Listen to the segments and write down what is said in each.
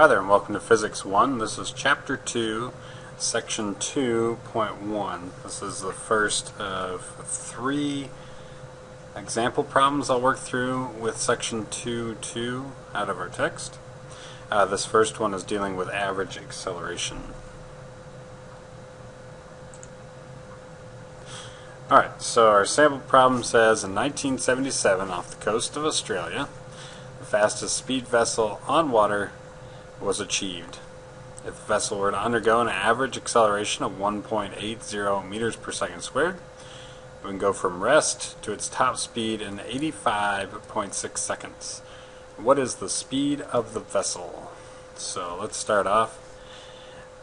Hi there, and welcome to Physics 1. This is Chapter 2, Section 2.1. This is the first of 3 example problems I'll work through with Section 2.2 out of our text. This first one is dealing with average acceleration. Alright, so our sample problem says in 1977 off the coast of Australia, the fastest speed vessel on water was achieved. If the vessel were to undergo an average acceleration of 1.80 meters per second squared, it would go from rest to its top speed in 85.6 seconds. What is the speed of the vessel? So let's start off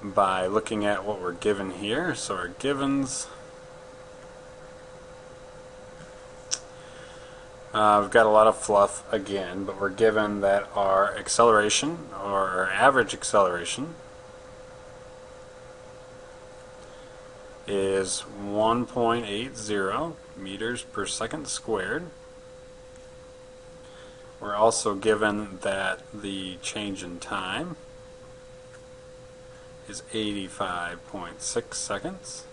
by looking at what we're given here. So our givens, we've got a lot of fluff again, but we're given that our acceleration, or our average acceleration, is 1.80 meters per second squared. We're also given that the change in time is 85.6 seconds.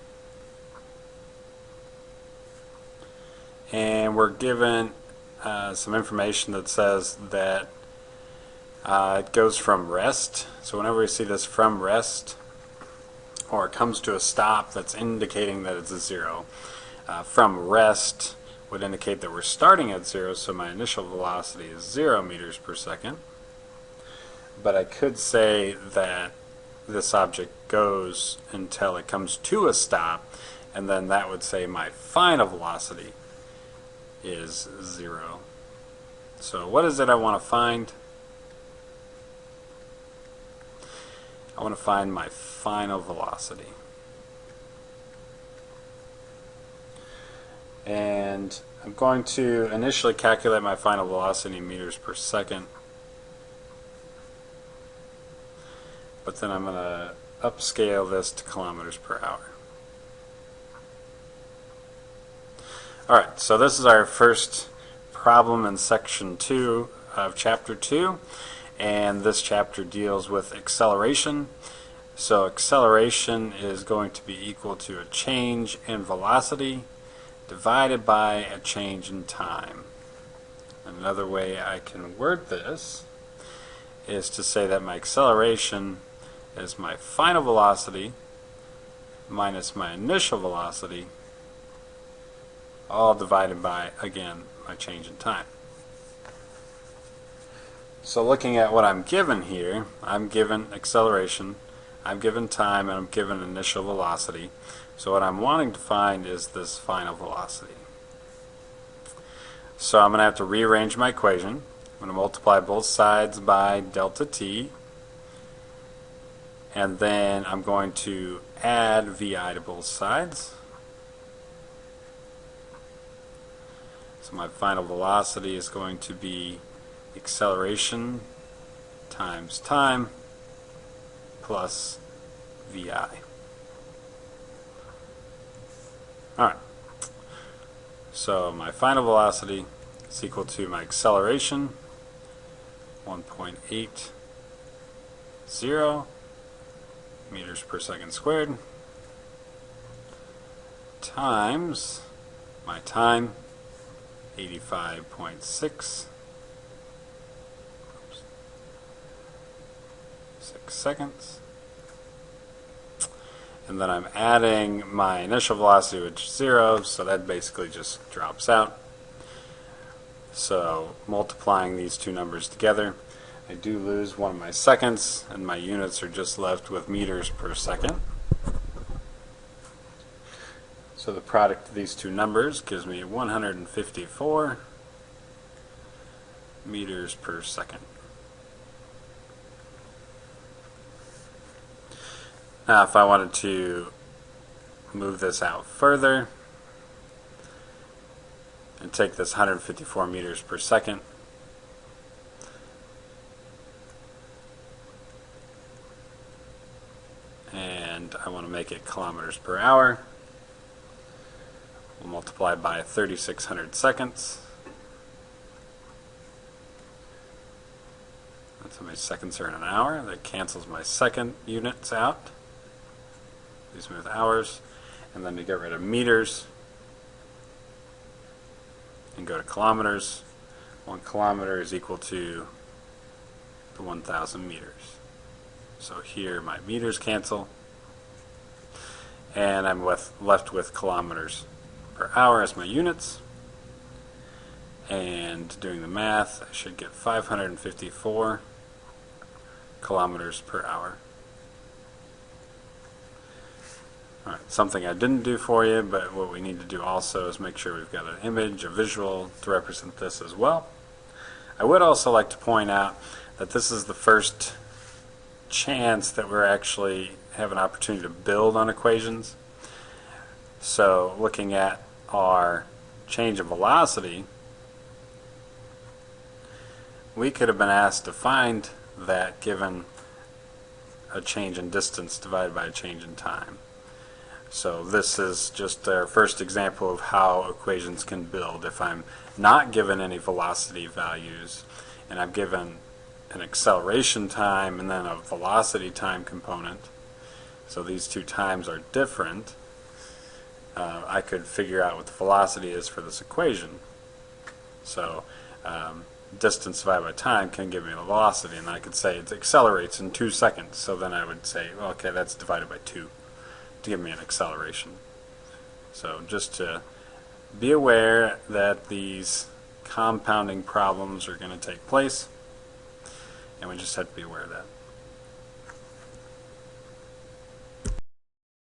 And we're given some information that says that it goes from rest. So whenever we see this from rest, or it comes to a stop, that's indicating that it's a zero. From rest would indicate that we're starting at zero, so my initial velocity is 0 meters per second. But I could say that this object goes until it comes to a stop, and then that would say my final velocity is 0. So what is it I want to find? I want to find my final velocity. And I'm going to initially calculate my final velocity in meters per second, but then I'm going to upscale this to kilometers per hour. Alright, so this is our first problem in Section 2 of Chapter 2, and this chapter deals with acceleration. So acceleration is going to be equal to a change in velocity divided by a change in time. Another way I can word this is to say that my acceleration is my final velocity minus my initial velocity, all divided by, again, my change in time. So looking at what I'm given here, I'm given acceleration, I'm given time, and I'm given initial velocity. So what I'm wanting to find is this final velocity. So I'm going to have to rearrange my equation. I'm going to multiply both sides by delta t, and then I'm going to add vi to both sides. So my final velocity is going to be acceleration times time plus vi. Alright, so my final velocity is equal to my acceleration, 1.80 meters per second squared, times my time, 85.6 seconds, and then I'm adding my initial velocity, which is 0, so that basically just drops out. So multiplying these two numbers together, I do lose one of my seconds, and my units are just left with meters per second. So the product of these two numbers gives me 154 meters per second. Now if I wanted to move this out further and take this 154 meters per second and I want to make it kilometers per hour, we'll multiply by 3,600 seconds. That's how many seconds are in an hour. That cancels my second units out. Leaves me with hours. And then to get rid of meters and go to kilometers, 1 kilometer is equal to the 1,000 meters. So here my meters cancel, and I'm left with kilometers per hour as my units. And doing the math, I should get 554 kilometers per hour. Alright, something I didn't do for you, but what we need to do also is make sure we've got an image, a visual to represent this as well. I would also like to point out that this is the first chance that we're actually have an opportunity to build on equations. So looking at our change of velocity, we could have been asked to find that given a change in distance divided by a change in time. So this is just our first example of how equations can build. If I'm not given any velocity values and I'm given an acceleration time and then a velocity time component, so these two times are different, I could figure out what the velocity is for this equation. So distance divided by time can give me the velocity, and I could say it accelerates in 2 seconds. So then I would say, well, okay, that's divided by 2 to give me an acceleration. So just to be aware that these compounding problems are going to take place, and we just have to be aware of that.